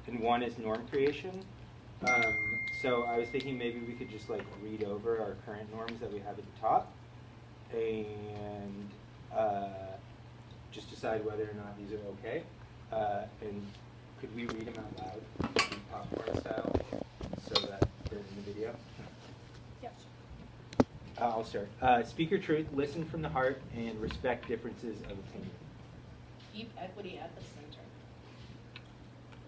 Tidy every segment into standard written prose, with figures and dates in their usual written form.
and one is norm creation. So I was thinking maybe we could just like read over our current norms that we have at the top, and just decide whether or not these are okay. And could we read them out loud, popcorn style, so that they're in the video? Yep. I'll start. Speak your truth, listen from the heart, and respect differences of opinion. Keep equity at the center.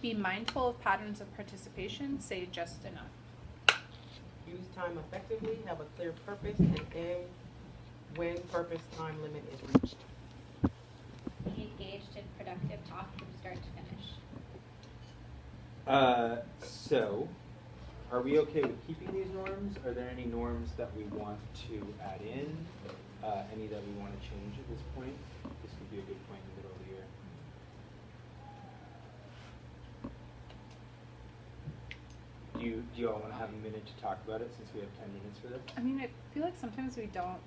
Be mindful of patterns of participation. Say just enough. Use time effectively, have a clear purpose, and end when purpose time limit is reached. Be engaged in productive talk from start to finish. So, are we okay with keeping these norms? Are there any norms that we want to add in? Any that we want to change at this point? This would be a good point in the middle of the year. Do you all want to have a minute to talk about it since we have 10 minutes for this? I mean, I feel like sometimes we don't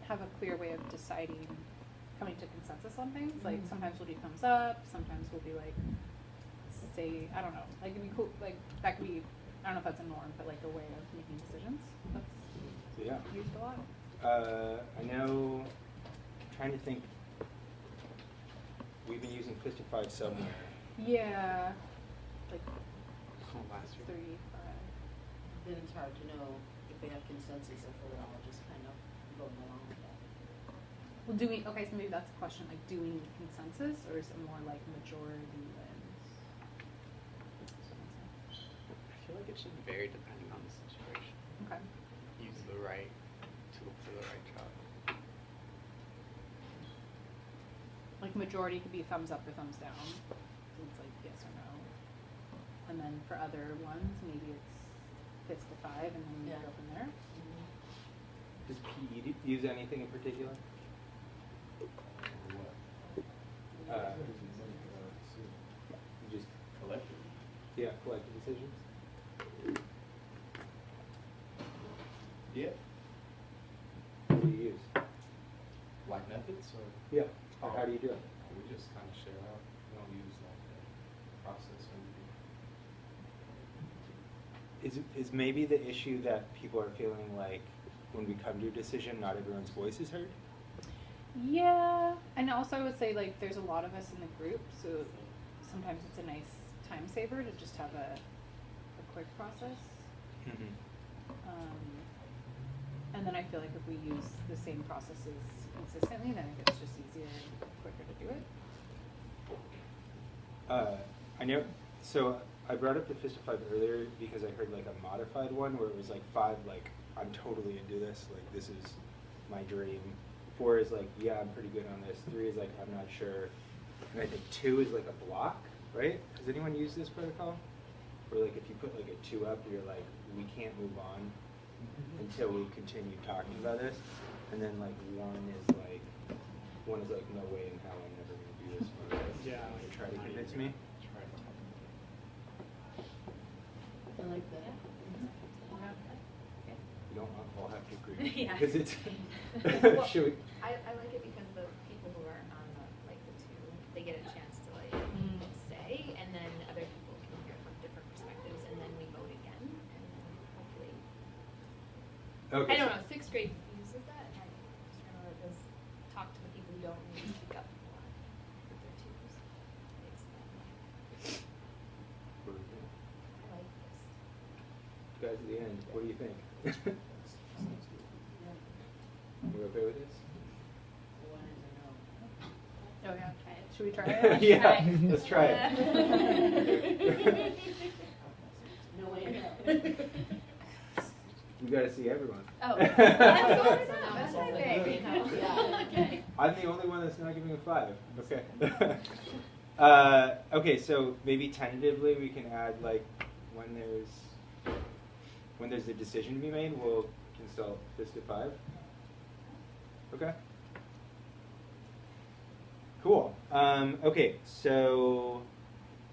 have a clear way of deciding, coming to consensus on things. Like sometimes we'll do thumbs up, sometimes we'll be like, say, I don't know, like it'd be cool, like that could be, I don't know if that's a norm, but like a way of making decisions. That's used a lot. I know, I'm trying to think, we've been using 55 somewhere. Yeah, like Last year. 35. Then it's hard to know if they have consensus if we're all just kind of going along with that. Well, okay, so maybe that's a question, like, do we need consensus, or is it more like majority wins? I feel like it should vary depending on the situation. Okay. Use the right tool for the right job. Like, majority could be thumbs up or thumbs down. So it's like yes or no. And then for other ones, maybe it's fits the 5, and then we go from there. Does PE use anything in particular? You just Collective. Yeah, collective decisions. Yeah. What do you use? Like methods or? Yeah. Or how do you do it? We just kind of share out. We don't use like a process or anything. Is maybe the issue that people are feeling like when we come to a decision, not everyone's voice is heard? Yeah, and also I would say, like, there's a lot of us in the group, so sometimes it's a nice time saver to just have a quick process. Mm-hmm. And then I feel like if we use the same processes consistently, then it's just easier and quicker to do it. I know, so I brought up the Fist of 5 earlier because I heard like a modified one where it was like 5, like, I'm totally into this, like, this is my dream. 4 is like, yeah, I'm pretty good on this. 3 is like, I'm not sure. And I think 2 is like a block, right? Has anyone used this protocol? Where like if you put like a 2 up, you're like, we can't move on until we continue talking about this. And then like 1 is like, no way in hell I'm never gonna do this one. Right? Yeah. You try to convince me. I like that. You don't all have to agree. Yeah. Because it's, Well, should we? I like it because the people who are on the, like the 2, they get a chance to like say, and then other people can hear from different perspectives, and then we vote again, and then hopefully. Okay. I don't know. 6th grade uses that, and I just remember it was talk to the people who don't really speak up a lot with their 2s. It's, What do you think? I like this. Guys, at the end, what do you think? You okay with this? One is a no. Oh yeah. Try it. Should we try it? Yeah, let's try it. No way. We gotta see everyone. Oh, that's what it's So not. now That's it's my like- thing. Yeah. Okay. I'm the only one that's not giving a 5. Okay. Okay, so maybe tentatively we can add like when there's a decision to be made, we'll consult Fist of 5. Okay. Cool. Okay, so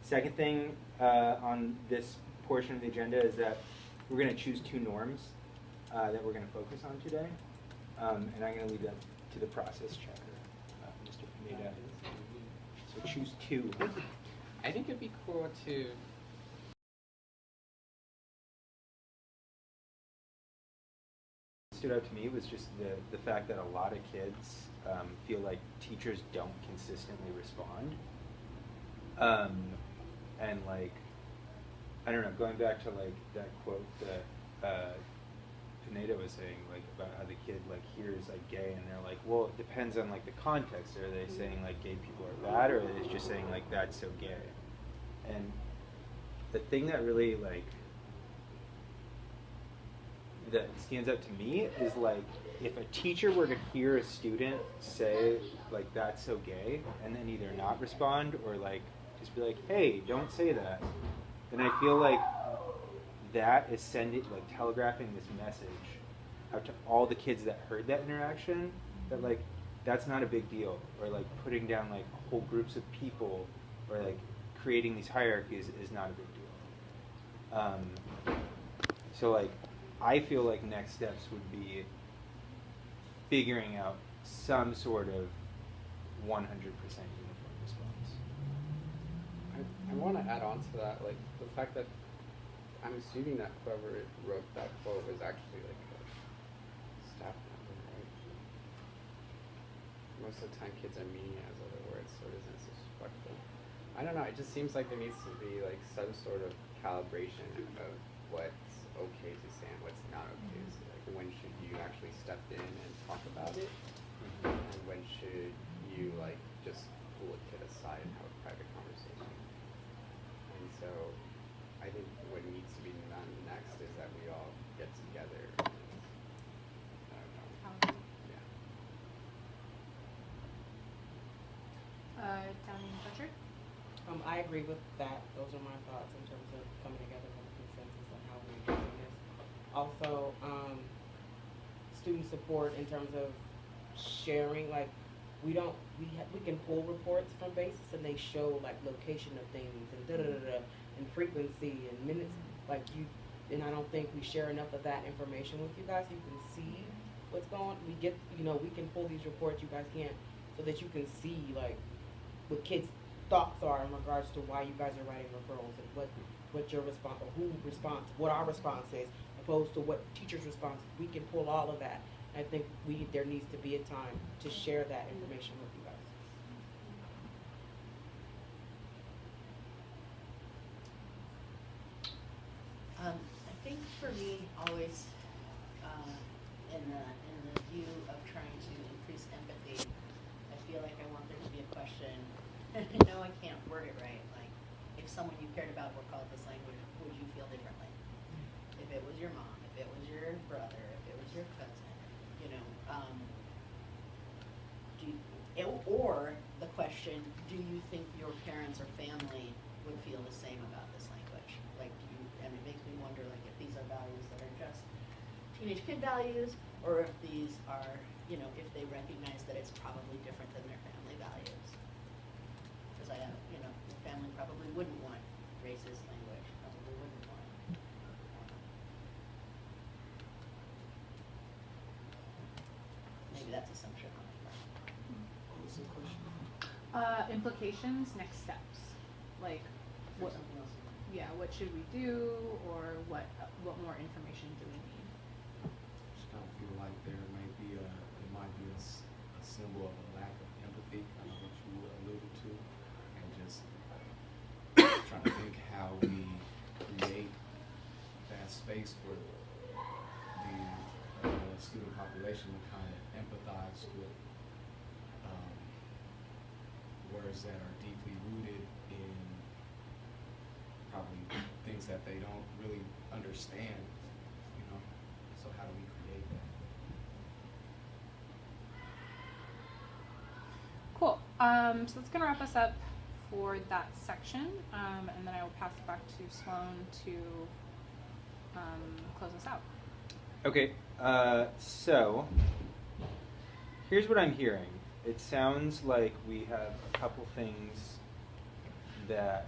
second thing on this portion of the agenda is that we're going to choose 2 norms that we're going to focus on today, and I'm going to leave that to the process checker, Mr. Pineda. So choose 2. I think it'd be cool to stood out to me was just the fact that a lot of kids feel like teachers don't consistently respond. And like, I don't know, going back to like that quote that Pineda was saying, like about how the kid like hears like gay and they're like, well, it depends on like the context. Are they saying like gay people are bad, or are they just saying like that's so gay? And the thing that really like that stands out to me is like if a teacher were to hear a student say like that's so gay and then either not respond or like just be like, hey, don't say that, then I feel like that is sending like telegraphing this message out to all the kids that heard that interaction that like that's not a big deal, or like putting down like whole groups of people or like creating these hierarchies is not a big deal. So like I feel like next steps would be figuring out some sort of 100% uniform response. I want to add on to that, like the fact that I'm assuming that whoever wrote that quote was actually like a staff member, right? Most of the time kids are mean as other words, so it isn't disrespectful. I don't know, it just seems like there needs to be like some sort of calibration of what's okay to say and what's not okay to say. Like when should you actually step in and talk about it, and when should you like just pull a kid aside and have a private conversation. And so I think what needs to be done next is that we all get together and I don't know. Yeah. Downing Butcher? I agree with that. Those are my thoughts in terms of coming together with a consensus on how we're addressing this. Also, student support in terms of sharing, like we can pull reports from basis and they show like location of things and and frequency and minutes, like and I don't think we share enough of that information with you guys. You can see what's going. We can pull these reports, you guys can't, so that you can see like what kids' thoughts are in regards to why you guys are writing referrals and what your response or who responds, what our response is, opposed to what teachers' response is. We can pull all of that. I think there needs to be a time to share that information with you guys. I think for me, always, in the view of trying to increase empathy, I feel like I want there to be a question. I know I can't word it right. Like, if someone you cared about were called this language, would you feel differently? If it was your mom, if it was your brother, if it was your cousin, or the question, do you think your parents or family would feel the same about this language? Like, and it makes me wonder, like, if these are values that are just teenage kid values, or if these are, if they recognize that it's probably different than their family values. Because your family probably wouldn't want racist language, probably wouldn't want. Maybe that's assumption on my part. What was the question? Implications, next steps. Like, Or what, something else. yeah, what should we do, or what more information do we need? Just kind of feel like there might be a symbol of a lack of empathy, kind of what you alluded to, and just trying to think how we create that space for the student population to kind of empathize with words that are deeply rooted in probably things that they don't really understand, so how do we create that? Cool. So that's gonna wrap us up for that section, and then I will pass it back to Sloane to close us out. Okay, so here's what I'm hearing. It sounds like we have a couple things that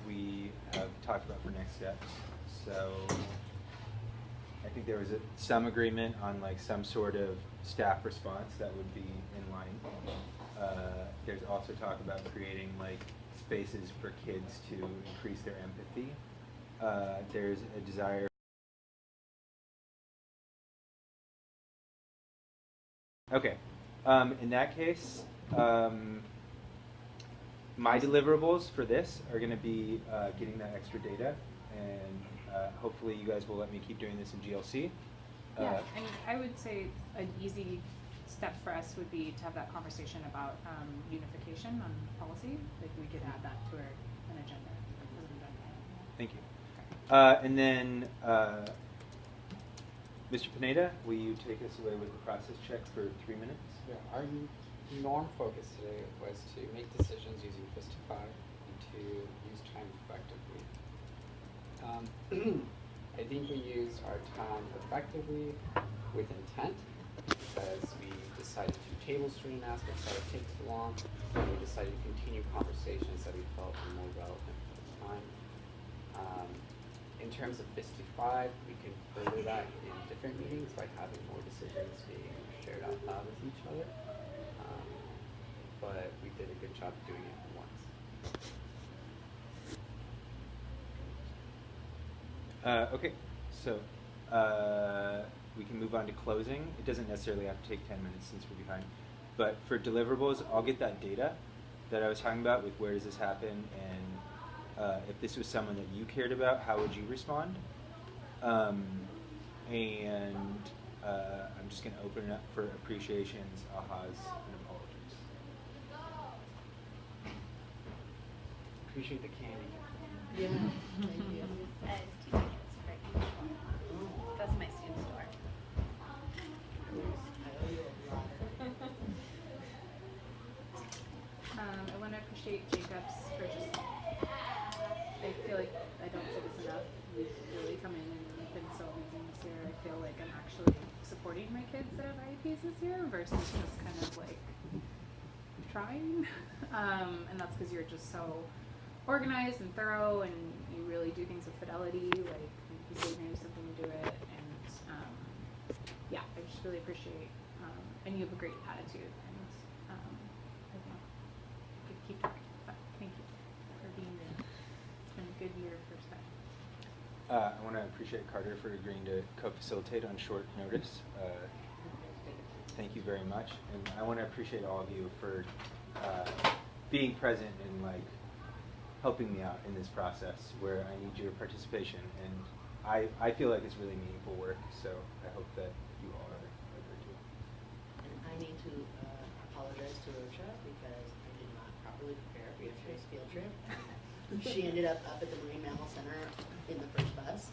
we have talked about for next steps. So I think there was some agreement on like some sort of staff response that would be in line. There's also talk about creating like spaces for kids to increase their empathy. There's a desire Okay. In that case, my deliverables for this are going to be getting that extra data, and hopefully you guys will let me keep doing this in GLC. Yeah, and I would say an easy step for us would be to have that conversation about unification on policy. Like we could add that to an agenda. Thank you. And then, Mr. Pineda, will you take us away with the process check for 3 minutes? Yeah, our norm focus today was to make decisions using Fistify and to use time effectively. I think we used our time effectively with intent because we decided to table certain aspects that would take too long, and we decided to continue conversations that we felt were more relevant at the time. In terms of Fistify, we can further that in different meetings by having more decisions being shared out loud with each other. But we did a good job doing it once. Okay, so we can move on to closing. It doesn't necessarily have to take 10 minutes since we're behind. But for deliverables, I'll get that data that I was talking about with where does this happen, and if this was someone that you cared about, how would you respond? I'm just going to open it up for appreciations, ahas, and apologies. Appreciate the candy. Yeah, thank you. That is too big, it's very beautiful. That's my student store. I owe you a lot. I want to appreciate Jacobs for just, I feel like I don't say this enough, you've really come in and you've been so amazing this year. I feel like I'm actually supporting my kids that have IEPs this year versus just kind of like trying. And that's because you're just so organized and thorough and you really do things with fidelity, like you say you're going to do something, you do it, and yeah, I just really appreciate, and you have a great attitude, and I don't know, could keep talking, but thank you for being there. It's been a good year for Spec. I want to appreciate Carter for agreeing to co-facilitate on short notice. Thank you very much, and I want to appreciate all of you for being present and like helping me out in this process where I need your participation, and I feel like it's really meaningful work. So I hope that you all are too. And I need to apologize to Rocha because I did not properly prepare for yesterday's field trip. She ended up at the Marine Mammal Center in the first bus,